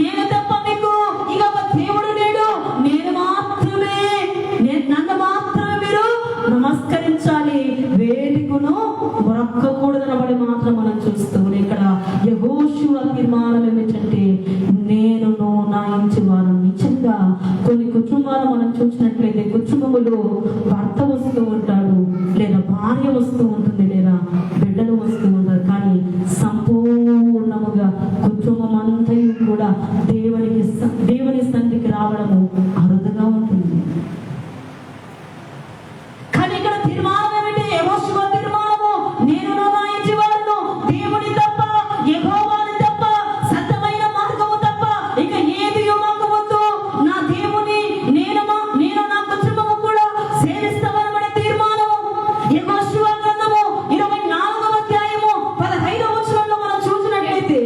నేను తప్ప మీకు ఇక ఒక దేవుడు లేడు, నన్ను మాత్రమే మీరు నమస్కరించాలి, వేదికను మొరక్కకూడదనబడి మాత్రం మనం చూస్తూ ఇక్కడ యెహోషువ తీర్మానం ఏమిటంటే, నేను నా ఇంటి వారు. నిజంగా కొన్ని కుటుంబాలు మనం చూసినట్లయితే కుటుంబములో భర్త వస్తూ ఉంటాడు, లేదా భార్య వస్తూ ఉంటుంది, లేదా బిడ్డలు వస్తూ ఉంటారు, కానీ సంపూర్ణముగా కుటుంబం అంతా కూడా దేవుని సన్నిధికి రావడము అరుదుగా ఉంటుంది. కానీ ఇక్కడ తీర్మానం ఏమిటి? యెహోషువ తీర్మానము, నేను నా ఇంటి వారును దేవుని తప్ప, యెహోవాని తప్ప, సత్యమైన మార్గము తప్ప ఇక ఏది మాకు వద్దు, నా దేవుని నేను నా కుటుంబము కూడా సేవిస్తామనబడే తీర్మానము. యెహోషువ గ్రంథము 24వ అధ్యాయము 15వ వచనంలో మనం చూసినట్లయితే,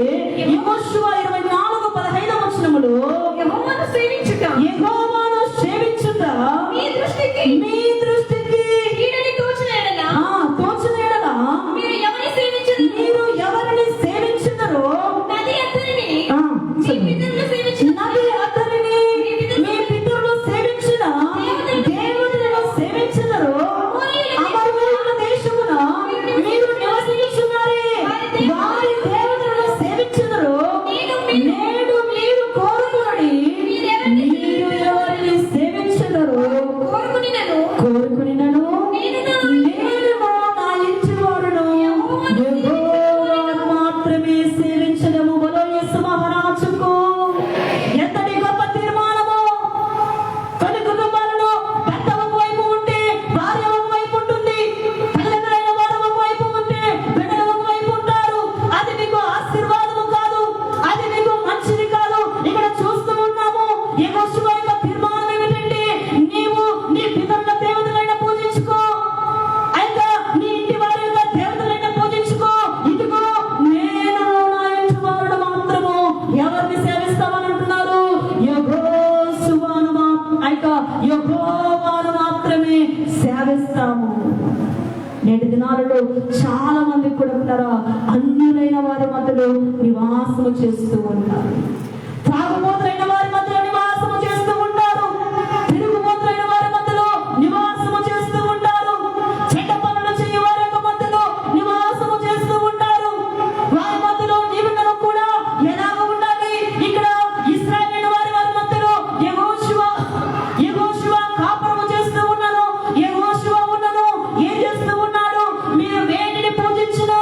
యెహోషువ 24:15 వచనములో యెహోవాను సేవించుట మీ దృష్టికి కీడని తోచిన ఎడల మీరు ఎవరిని సేవించుదరో నది అతనిని మీ పితరులు సేవించిన మీ పితరులు సేవించిన దేవతలను సేవించుదరో అమరులైన దేశమున మీరు నివసించుచున్నారే, వారి దేవతలను సేవించుదరో నేడు మీరు కోరుకునడి, మీరు ఎవరిని సేవించుదరో కోరుకునినను నేను నా ఇంటి వారును యెహోవాను మాత్రమే సేవించదము. బలో యేసు మహారాజుకు ఎంతటి గొప్ప తీర్మానము! కొన్ని కుటుంబాలలో భర్త ఒక వైపు ఉంటే భార్య ఒక వైపు ఉంటుంది, తల్లిదండ్రులైన వారు ఒక వైపు ఉంటే బిడ్డలు ఒక వైపు ఉంటారు. అది మీకు ఆశీర్వాదము కాదు, అది మీకు మంచిది కాదు. ఇక్కడ చూస్తూ ఉన్నాము యెహోషువ యొక్క తీర్మానం ఏమిటంటే, నీవు నీ పితరుల దేవతలైన పూజించుకో, అయితే నీ ఇంటి వారి యొక్క దేవతలైన పూజించుకో. ఇదిగో నేను నా ఇంటి వారుడు మాత్రము ఎవరిని సేవిస్తామని అంటున్నారు? యెహోవాను మాత్రమే సేవిస్తాము. నేటి దినాలలో చాలా మంది కూడా ఉంటారా, అన్యులైన వారి మధ్యలో నివాసము చేస్తూ ఉంటారు, తాగుబోతులైన వారి మధ్యలో నివాసము చేస్తూ ఉంటారు, తిరుగుబోతులైన వారి మధ్యలో నివాసము చేస్తూ ఉంటారు, చెడ్డ పనులు చేయు వారి యొక్క మధ్యలో నివాసము చేస్తూ ఉంటారు. వారి మధ్యలో నీవును కూడా ఎలాగ ఉండాలి? ఇక్కడ ఇశ్రాయేలు వారి మధ్యలో యెహోషువ కాపురము చేస్తూ ఉన్నాను. యెహోషువ ఉన్నను ఏం చేస్తూ ఉన్నాడు? మీరు వేటిని పూజించినా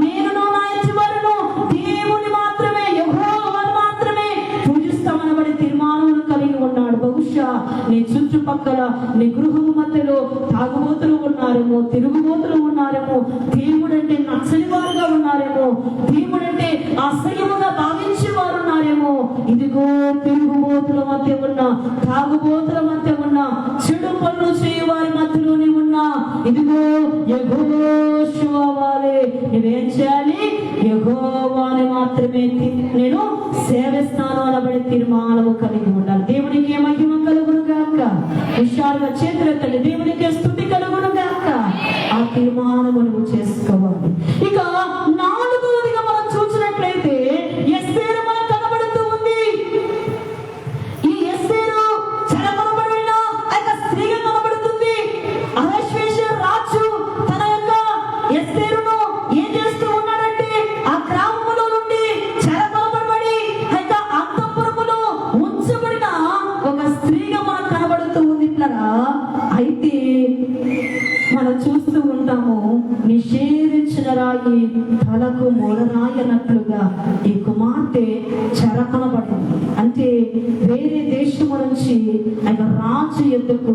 నేను నా ఇంటి వారును దేవుని మాత్రమే, యెహోవాను మాత్రమే పూజిస్తామనబడి తీర్మానం కలిగి ఉన్నాడు. బహుశా నీ చుట్టుపక్కల నీ గృహము మధ్యలో తాగుబోతులు ఉన్నారేమో, తిరుగుబోతులు ఉన్నారేమో, దేవుడంటే నచ్చని వారుగా ఉన్నారేమో, దేవుడంటే అసహ్యముగా భావించే వారు ఉన్నారేమో. ఇదిగో తిరుగుబోతుల మధ్య ఉన్న, తాగుబోతుల మధ్య ఉన్న, చెడు పనులు చేయు వారి మధ్యలోనే ఉన్నా, ఇదిగో యెహోషువ వారే నువ్వేం చేయాలి? యెహోవాని మాత్రమే నేను సేవిస్తాను అనబడి తీర్మానము కలిగి ఉండాలి. దేవునికి మహిమ కలుగును గాక. హుషారుగా చేతులెత్తండి, దేవునికి స్తుతి కలుగును గాక. ఆ తీర్మానము నువ్వు చేసుకోవాలి. ఇక 4వదిగా మనం చూసినట్లయితే ఎస్తేరు మనకు కనబడుతూ ఉంది. ఈ ఎస్తేరు చెరపబడిన స్త్రీగా కనబడుతుంది. అహష్వేరోషు రాజు తన యొక్క ఎస్తేరును ఏం చేస్తూ ఉన్నాడంటే, ఆ గ్రామంలో నుండి చెరపబడి అంతఃపురములో ఉంచబడిన ఒక స్త్రీగా మనకు కనబడుతూ ఉంది. అయితే మనం చూస్తూ ఉంటాము, నిషేధించిన రాయి తలకు మూలరాయి అన్నట్లుగా ఈ కుమార్తె చెరపబడింది. అంటే వేరే దేశము నుంచి రాజు ఎద్దుకు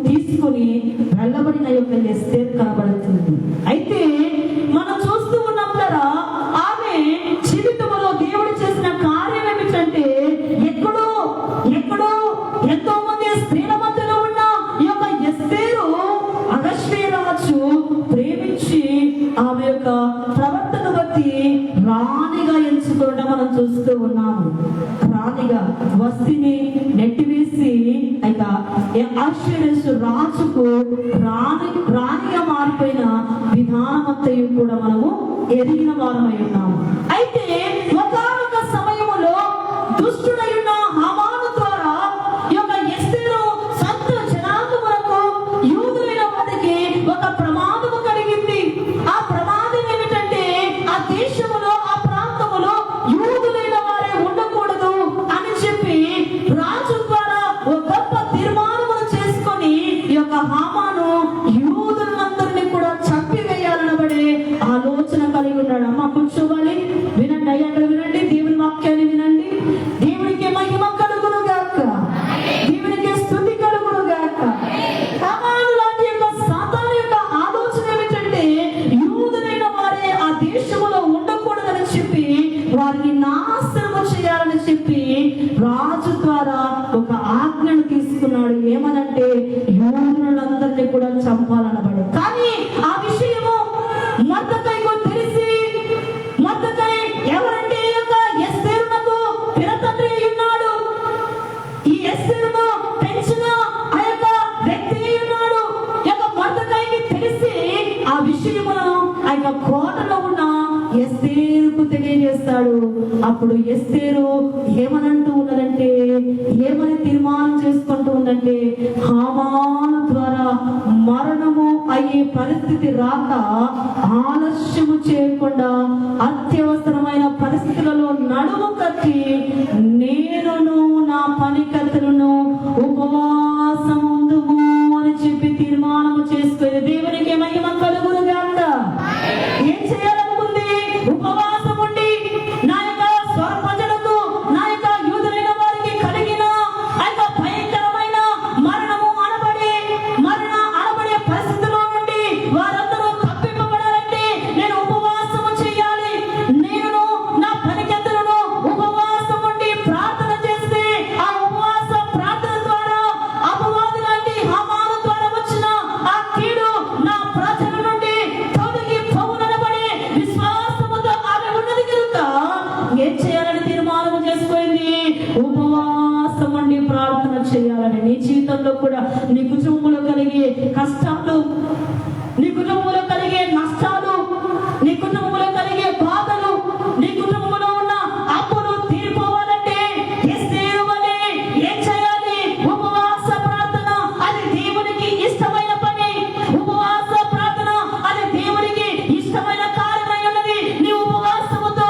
తీసుకొని వెళ్ళబడిన యొక్క ఎస్తేరు కనబడుతుంది. అయితే మనం చూస్తూ ఉన్నప్పుడరా ఆమె జీవితంలో దేవుడు చేసిన కార్యం అష్షూరు రాజుకు రాణిగా మారిపోయిన విధానమంతయు కూడా మనము ఎరిగిన వారమై ఉన్నాము. అయితే ఒకానొక సమయములో దుష్టుడై ఉన్న హామాను ద్వారా ఈ యొక్క ఎస్తేరు సొంత జనాంగములకు యూదులైన వారికి ఒక ప్రమాదము కలిగింది. ఆ ప్రమాదం ఏమిటంటే ఆ దేశములో ఆ ప్రాంతములో యూదులైన వారే ఉండకూడదు అని చెప్పి రాజు ద్వారా ఒక గొప్ప తీర్మానమును చేసుకొని ఈ యొక్క హామాను యూదులందరినీ కూడా చంపివేయాలనబడే ఆలోచన కలిగి ఉన్నాడు. అమ్మ కూర్చోవాలి, వినండి అయ్యా, అక్కడ వినండి, దేవుని వాక్యాన్ని వినండి. దేవునికి మహిమ కలుగును గాక, దేవునికి స్తుతి కలుగును గాక. హామాను లాంటి యొక్క సాతాను యొక్క ఆలోచన ఏమిటంటే యూదులైన వారే ఆ దేశంలో ఉండకూడదని చెప్పి వారిని నాశనము చేయాలని చెప్పి రాజు ద్వారా ఒక ఆజ్ఞను తీసుకున్నాడు. ఏమనంటే యూదులందరినీ కూడా చంపాలనబడి. కానీ ఆ విషయము మొర్దెకైకు తెలిసి, మొర్దెకై ఎవరంటే ఈ యొక్క ఎస్తేరునకు పినతండ్రి అయి ఉన్నాడు. ఈ ఎస్తేరును పెంచిన ఆ యొక్క వ్యక్తి అయి ఉన్నాడు. ఈ యొక్క మొర్దెకైకి తెలిసి ఆ విషయమును ఆ యొక్క కోటలో ఉన్న ఎస్తేరుకు తెలియజేస్తాడు. అప్పుడు ఎస్తేరు ఏమనంటూ ఉన్నదంటే, ఏమని తీర్మానం చేసుకుంటూ ఉందంటే, హామాను ద్వారా మరణము అయ్యే పరిస్థితి రాక ఆలస్యము చేయకుండా అత్యవసరమైన పరిస్థితులలో నడుము కట్టి నేనును నా పనికత్తెలను ఉపవాసముందుము అని చెప్పి తీర్మానము చేసుకుని దేవునికి మహిమ కలుగును గాక. ఏం చేయాలనుకుంది? ఉపవాసం ఉండి నా యొక్క స్వర ప్రజలకు, నా యొక్క యూదులైన వారికి కలిగిన ఆ యొక్క భయంకరమైన మరణము అనబడే పరిస్థితిలో నుండి వారందరూ తప్పింపబడాలంటే నేను ఉపవాసము చేయాలి. నేను నా పనికెత్తలను ఉపవాసం ఉండి ప్రార్థన చేస్తే ఆ ఉపవాస ప్రార్థన ద్వారా అపవాది లాంటి హామాను ద్వారా వచ్చిన ఆ కీడు నా ప్రజల నుండి తొలగి పోవుననబడే విశ్వాసముతో ఆమె ఉన్నది కనుక ఏం చేయాలని తీర్మానం చేసుకుంది? ఉపవాసం ఉండి ప్రార్థన చేయాలని. నీ జీవితంలో కూడా నీ కుటుంబంలో కలిగే కష్టాలు, నీ కుటుంబంలో కలిగే నష్టాలు, నీ కుటుంబంలో కలిగే బాధలు, నీ కుటుంబంలో ఉన్న అప్పులు తీరిపోవాలంటే ఎస్తేరు వలె ఏం చేయాలి? ఉపవాస ప్రార్థన. అది దేవునికి ఇష్టమైన పని. ఉపవాస ప్రార్థన అది దేవునికి ఇష్టమైన కార్యమై ఉన్నది. నీ ఉపవాసముతో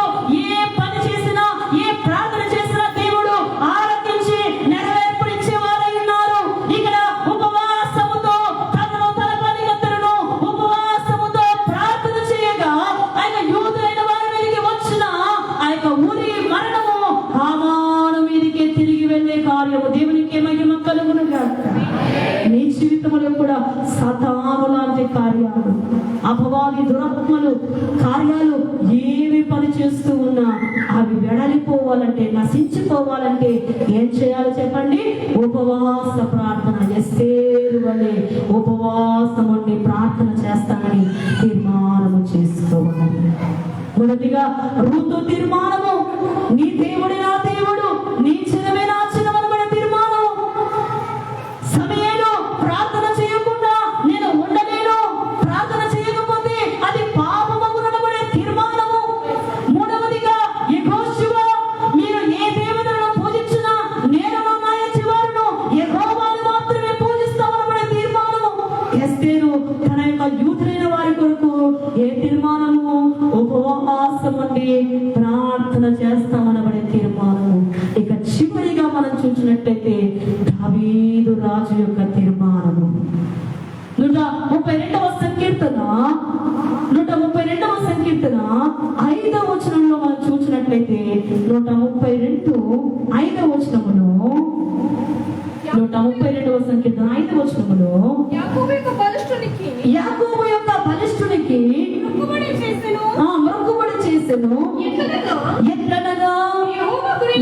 ఏ పని చేసినా, ఏ ప్రార్థన చేసినా దేవుడు ఆలకించి నెరవేర్పరిచే వారై ఉన్నారు. ఇక్కడ ఉపవాసముతో తనను తన పనికత్తెలను ఉపవాసముతో ప్రార్థన చేయగా ఆయన యూదులైన వారి మీదకి వచ్చిన ఆ యొక్క ఉరి మరణము హామాను మీదకి తిరిగి వెళ్ళే కార్యము. దేవునికి మహిమ కలుగును గాక. నీ జీవితంలో కూడా సాతాను లాంటి కార్యాలు, అపవాది దురాత్మలు కార్యాలు ఏవి పని చేస్తూ ఉన్నా అవి వెడలిపోవాలంటే, నశించిపోవాలంటే ఏం చేయాలో చెప్పండి? ఉపవాస ప్రార్థన. ఎస్తేరు వలె ఉపవాసం ఉండి ప్రార్థన చేస్తానని తీర్మానము చేసుకోవాలి. మొదటిగా రూతు తీర్మానము, నీ దేవుడే నా దేవుడు, నీ చిన్నమే నా చిన్నమనబడే తీర్మానం. సమయంలో ప్రార్థన చేయకుండా నేను ఉండలేను, ప్రార్థన చేయకపోతే అది పాపమగుననబడే తీర్మానము. మూడవదిగా యెహోషువ, మీరు ఏ దేవతలను పూజించినా నేను నా యజమానును యెహోవాను మాత్రమే పూజిస్తామనబడే తీర్మానము. ఎస్తేరు తన యొక్క యూదులైన వారి కొరకు ఏ తీర్మానము? ఉపవాసం ఉండి ప్రార్థన చేస్తామనబడే తీర్మానము. ఇక చివరిగా మనం చూసినట్లయితే దావీదు రాజు యొక్క తీర్మానము. 132వ సంకీర్తన 5వ వచనంలో మనం చూసినట్లయితే 132 వచనములో 132వ సంకీర్తన 5వ వచనములో యాకోబు యొక్క బలిష్ఠునికి మొక్కుబడి చేసెను. ఎట్లనగా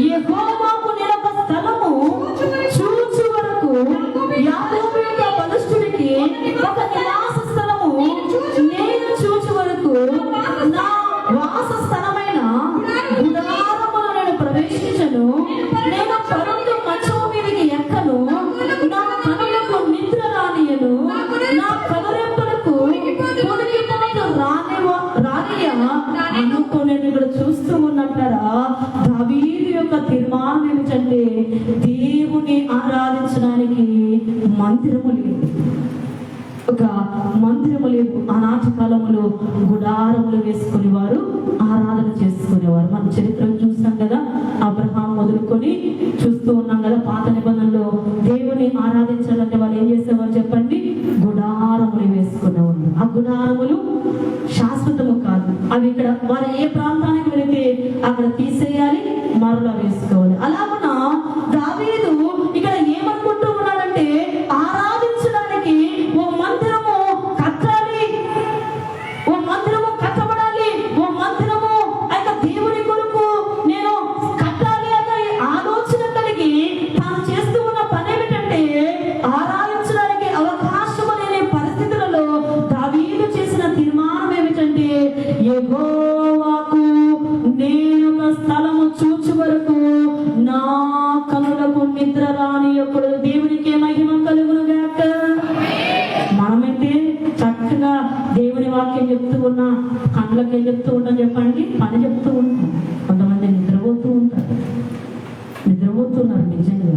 యెహోవాకు నేనొక స్థలము చూచు వరకు యాకోబు యొక్క బలిష్ఠునికి ఒక నివాస స్థలము నేను చూచు వరకు నా వాస స్థలమైన గుడారములో నేను ప్రవేశించను. నేను పరుండు మంచము మీదకి ఎక్కను. నా దేవుని ఆరాధించడానికి మందిరము లేదు, ఒక మందిరము లేదు. ఆనాటి కాలంలో గుడారములు వేసుకుని వారు ఆరాధన చేసుకునేవారు. మన చరిత్రను చూస్తాం కదా, అబ్రహాం మొదలుకొని చూస్తూ ఉన్నాం కదా. పాత నిబంధనలో దేవుని ఆరాధించాలంటే వాళ్ళు ఏం చేసేవారు చెప్పండి? గుడారములు వేసుకునేవారు. ఆ గుడారములు శాశ్వతము కాదు, అవి ఇక్కడ వారు ఏ ప్రాంతానికి వెళితే అక్కడ తీసేయాలి, మరలా వేసుకోవాలి. అలాగున దావీదు ఇక్కడ ఏమనుకుంటూ ఉన్నాడంటే, ఆరాధించడానికి ఓ మందిరము కట్టాలి, ఓ మందిరము కట్టబడాలి, ఓ మందిరము అయితే దేవుని కొరకు నేను కట్టాలి అన్న ఆలోచన కలిగి తాను చేస్తూ ఉన్న పని ఏమిటంటే, ఆరాధించడానికి అవకాశం లేని పరిస్థితులలో దావీదు చేసిన తీర్మానం ఏమిటంటే, యెహోవాకు నేను ఒక స్థలము చూచు వరకు నా కనులకు నిద్ర రానియకూడదు. దేవునికి మహిమ కలుగును గాక. మనమైతే చక్కగా దేవుని వాక్యం చెప్తూ ఉన్నా, కళ్ళకి ఏం చెప్తూ ఉంటాం చెప్పండి? పని చెప్తూ ఉంటాం. కొంతమంది నిద్రపోతూ ఉంటారు, నిద్రపోతున్నారు నిజంగా.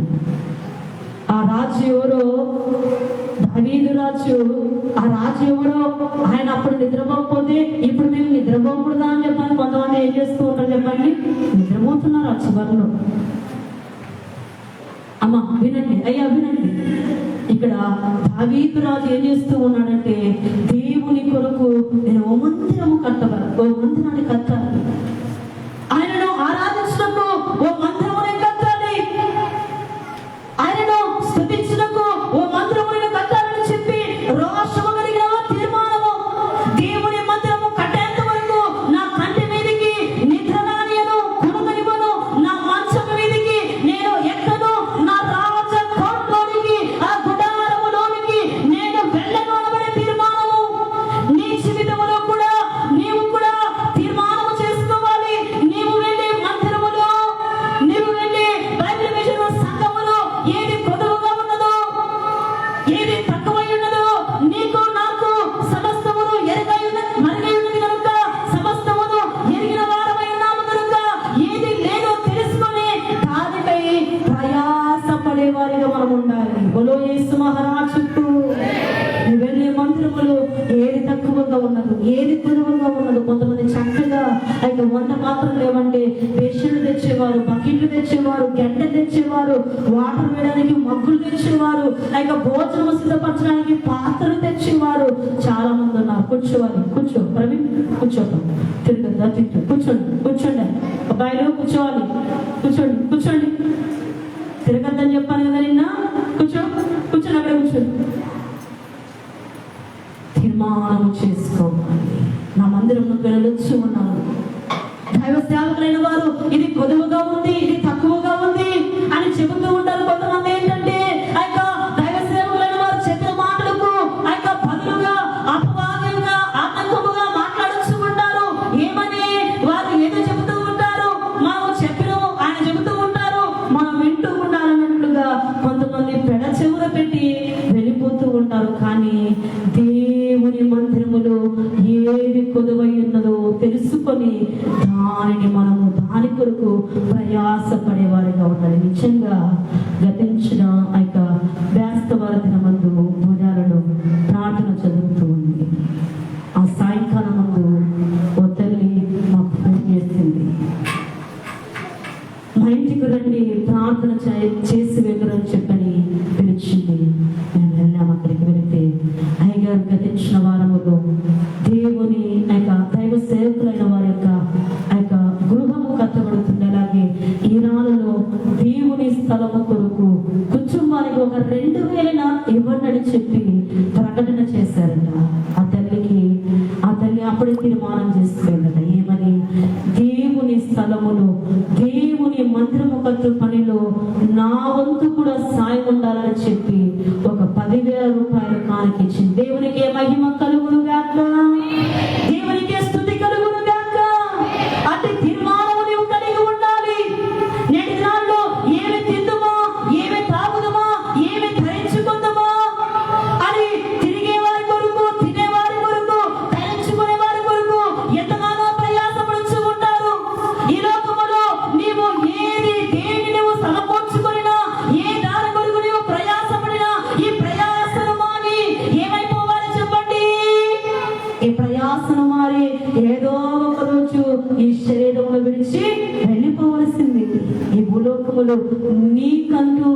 ఆ రాజు ఎవరో, దావీదు రాజు. ఆ రాజు ఎవరో, ఆయన అప్పుడు నిద్రపోకపోతే ఇప్పుడు మేము నిద్రపోకూడదా అని చెప్పని కొంతమంది ఏం చేస్తూ ఉంటారు చెప్పండి? నిద్రపోతున్నారు ఆ చివరిలో. అమ్మ వినండి, అయ్యా వినండి. ఇక్కడ దావీదు రాజు ఏం చేస్తూ ఉన్నాడంటే, దేవుని కొరకు నేను ఓ మందిరము కట్టగలను, ఓ మందిరాన్ని కట్టాలి, ఆయనను ఆరాధించడానికి ఓ మందిరమునే కట్టాలి, ఆయనను స్తుతించడానికి ఓ మందిరమునే కట్టాలని చెప్పి రోషము కలిగిన తీర్మానము. దేవుని మందిరము కట్టేంత వరకు నా కంటి మీదకి నిద్ర రానియను, కునుకనివ్వను, నా మంచం మీదకి నేను ఎక్కను, నా రాజ కోటలోనికి ఆ గుడారములోనికి నేను వెళ్ళను అనబడే తీర్మానము. నీ జీవితంలో కూడా నీవు కూడా తీర్మానము చేసుకోవాలి. నీవు వెళ్ళే మందిరములో, నీవు వెళ్ళే బైబిల్ మిషన్ సంఘములో ఏది కొదువుగా ఉన్నదో, ఏది తక్కువై ఉన్నదో, నీకు నాకు సమస్తమును మరుగై ఉన్నది కనుక, సమస్తమును ఎరిగిన వారమై ఉన్నాము కనుక, ఏది లేదో తెలుసుకొని దానిపై ప్రయాసపడే వారిగా మనం ఉండాలి. బోలో యేసు మహారాజుకు. నువ్వు వెళ్ళే మందిరములు ఏది తక్కువగా ఉన్నదో, ఏది పొడవుగా ఉన్నదో. కొంతమంది చక్కగా అయితే 100 పాత్రలు లేవంటే పేషెంట్లు తెచ్చేవారు, బకెట్లు తెచ్చేవారు, గంటలు తెచ్చేవారు, వాటర్ వేయడానికి మగ్గులు తెచ్చేవారు, అయితే భోజనం సిద్ధపరచడానికి పాత్రలు తెచ్చేవారు. చాలా మంది ఉన్నారు. కూర్చోవాలి, కూర్చో ప్రవీణ్, కూర్చోటం తిరగద్దా, తిట్టు, కూర్చోండి, కూర్చోండి అబ్బాయిలు, కూర్చోవాలి, కూర్చోండి, కూర్చోండి, తిరగద్దని చెప్పాను కదా నిన్న. కూర్చో, కూర్చోండి, అక్కడ కూర్చోండి. తీర్మానం చేసుకోవాలి. నా మందిరంలో వెళ్ళొచ్చి ఉన్నాను. దైవ సేవకులైన వారు ఇది కొదువుగా ఉంది, ఇది తక్కువగా ఉంది అని చెబుతూ ఉంటారు. కొంతమంది ఏంటంటే ఆ యొక్క దైవ సేవకులైన వారు చెప్పిన మాటలకు ఆ యొక్క బదులుగా అపవాదంగా ఆటంకముగా మాట్లాడుతూ ఉంటారు. ఏమని వారు ఏదో చెబుతూ ఉంటారు, మనం చెప్పిన ఆయన చెబుతూ ఉంటారు, మనం వింటూ ఉండాలన్నట్లుగా కొంతమంది పెడ చెవుల పెట్టి వెళ్ళిపోతూ ఉంటారు. కానీ దేవుని మందిరములో ఏది కొదువై ఉన్నదో తెలుసుకొని దానిని మనము దాని కొరకు ప్రయాసపడేవారిగా ఉండాలి. నిజంగా గతించిన ఆ యొక్క వేస్తవార దినమందు భుజాలలో ప్రార్థన చదువుతూ ఉంది. ఆ సాయంకాలం ముందు ఓ తల్లి మాకు ఫోన్ చేసింది, మా ఇంటికి రండి ప్రార్థన చేసి వెళ్ళరని చెప్పని పిలిచింది. మేము వెళ్ళాము. అక్కడికి వెళితే అయ్యగారు గతించిన వారములో దేవుని యొక్క దైవ సేవకులైన వారి యొక్క గృహము కట్టబడుతుంది. అలాగే ఈనాడులో దేవుని స్థలము కొరకు కుటుంబానికి ఒక 2000 ఇవ్వండి చెప్పి ప్రకటన చేశారట. ఆ తల్లి అప్పుడే తీర్మానం చేసుకుందట. ఏమని? దేవుని స్థలములో, దేవుని మందిరము కట్టు పనిలో నా వంతు కూడా సాయం ఉండాలని చెప్పి ఒక 10,000 రూపాయలు కానికిచ్చింది. దేవునికి మహిమ కలుగును గాక, దేవునికి స్తుతి కలుగును గాక. అట్టి తీర్మానం నీవు కలిగి ఉండాలి. నేటి దినాల్లో ఏమి తిందుమా, ఏమి తాగుదమా, ఏమి ధరించుకుందామా అని తిరిగే వారి కొరకు, తినేవారి కొరకు, ధరించుకునే వారి కొరకు ఎంతగానో ప్రయాసపడుతూ ఉంటారు. ఈ లోకములో నీవు ఏది దేని నువ్వు సమకూర్చుకున్నా మాటలు, నీకంటూ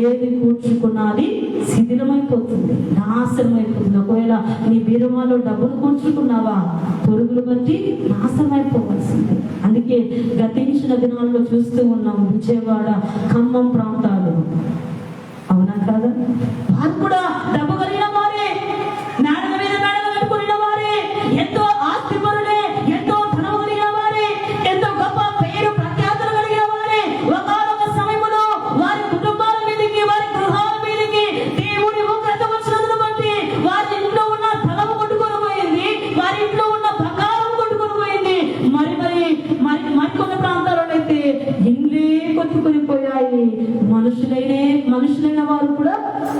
ఏది కూర్చుకున్నది శిథిలమైపోతుంది, నాశనమైపోతుంది. ఒకవేళ నీ బీరువాలో డబ్బులు కూర్చుకున్నావా, పురుగులు బట్టి నాశనమైపోవాల్సిందే. అందుకే గతించిన దినాల్లో చూస్తూ ఉన్నాం విజయవాడ, ఖమ్మం ప్రాంతాలు, అవునా కాదా? వారు కూడా డబ్బు కలిగిన వారే, మేడల మీద మేడలు కట్టుకున్న వారే, ఎంతో ఆస్తిపరులే, ఎంతో ధనం కలిగిన వారే, ఎంతో గొప్ప పేరు ప్రఖ్యాతులు కలిగిన వారే. ఒకానొక సమయంలో వారి కుటుంబాల మీదకి, వారి గృహాల మీదకి దేవుని ఉగ్రత వచ్చినందును బట్టి వారి ఇంట్లో ఉన్న ధనము కొట్టుకొని పోయింది, వారి ఇంట్లో ఉన్న బంగారం కొట్టుకొని పోయింది. మరికొన్ని ప్రాంతాల్లో అయితే ఇండ్లే కొట్టుకొని పోయాయి. మనుషులైన వారు కూడా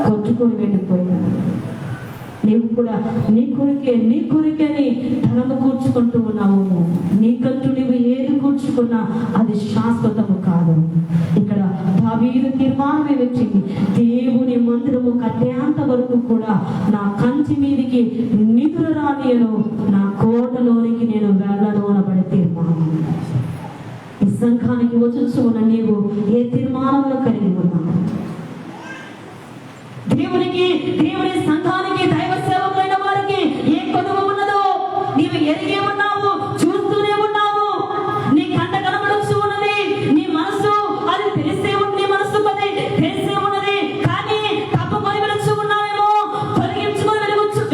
కొట్టుకొని వెళ్ళిపోయారు. నీవు కూడా నీ కొరికే ధనము కూర్చుకుంటూ ఉన్నావు. నీకంటూ నీవు ఏది కూర్చుకున్నా అది శాశ్వతము కాదు. ఇక్కడ దావీదు తీర్మానం వచ్చింది, దేవుని మందిరము కట్టేంత వరకు కూడా నా కంచి మీదికి నిధులు రానియను, నా కోటలోనికి నేను వెళ్ళను అనబడి తీర్మానం. ఈ సంఘానికి వచ్చి ఉన్న నీవు ఏ తీర్మానంలో కలిగి ఉన్నావు? దేవుని సంఘానికి, దైవ సేవకులైన వారికి ఏ కొదువు ఉన్నదో నీవు ఎరిగే ఉన్నావు, చూస్తూనే ఉన్నావు. నీ కంట కనబడుచు ఉన్నది, నీ మనసు అది తెలిసే ఉంది, నీ మనసు అది తెలిసే ఉన్నది. కానీ తప్పుకొని వెలుచు ఉన్నావేమో, తొలగించుకొని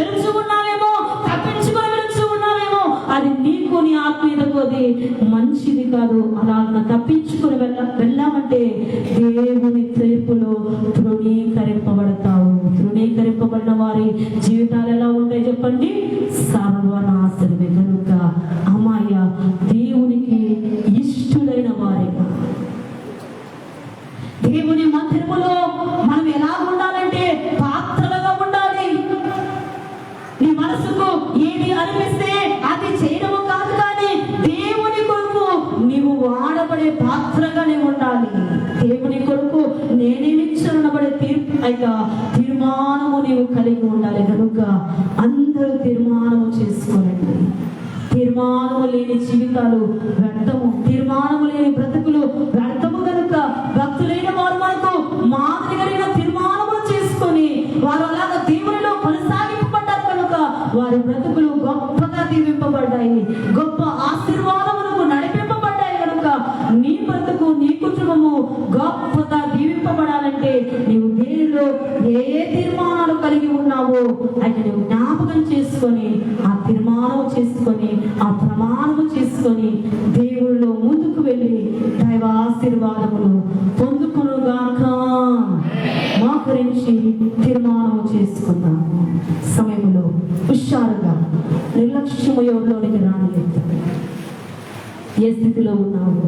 వెలుచు ఉన్నావేమో, తప్పించుకొని వెలుచు ఉన్నావేమో. అది నీకు, నీ ఆత్మీయతకు అది మంచిది కాదు. అలా తప్పించుకొని వెళ్ళామంటే దేవుని తీర్పులో తృణీకరింపబడతావు. తృణీకరింపబడిన వారి జీవితాలు ఎలా ఉంటాయి చెప్పండి? సర్వనాశనమే. కనుక అమ్మాయ దేవునికి ఇష్టులైన వారిగా, దేవుని మందిరములో మనం ఎలా ఉండాలంటే పాత్రలుగా ఉండాలి. నీ మనసుకు ఏది అనిపిస్తే అది చేయడము కాదు, కానీ దేవుని కొరకు నీవు వాడబడే పాత్రగానే ఉండాలి. దేవుని కొరకు నేనేమిచ్చనబడే తీర్మానము నీవు కలిగి ఉండాలి. కనుక అందరూ తీర్మానము చేసుకోనండి. తీర్మానము లేని జీవితాలు వ్యర్థము, తీర్మానము లేని బ్రతుకులు వ్యర్థము. కనుక భక్తులైన వారు మనకు మాదిరి కలిగిన తీర్మానములు చేసుకొని వారు అలాగా దేవునిలో కొనసాగింపబడ్డారు. కనుక వారి బ్రతుకులు గొప్పగా దీవింపబడ్డాయి, గొప్ప ఆశీర్వాదములకు నడిపింపబడ్డాయి. కనుక నీ బ్రతుకు, నీ కుటుంబము గొప్పగా దీవింపబడాలంటే నీవు దేవునిలో ఏ తీర్మానాలు కలిగి ఉన్నావో అయితే నువ్వు జ్ఞాపకం చేసుకొని, ఆ తీర్మానం చేసుకొని, ఆ ప్రమాణము చేసుకొని దేవుళ్ళో ముందుకు వెళ్ళి దైవ ఆశీర్వాదములు పొందుకునుగాక. మా గురించి తీర్మానం చేసుకున్నాము. సమయంలో హుషారుగా నిర్లక్ష్యము యోగంలోనికి రానిలేదు. ఏ స్థితిలో ఉన్నావు?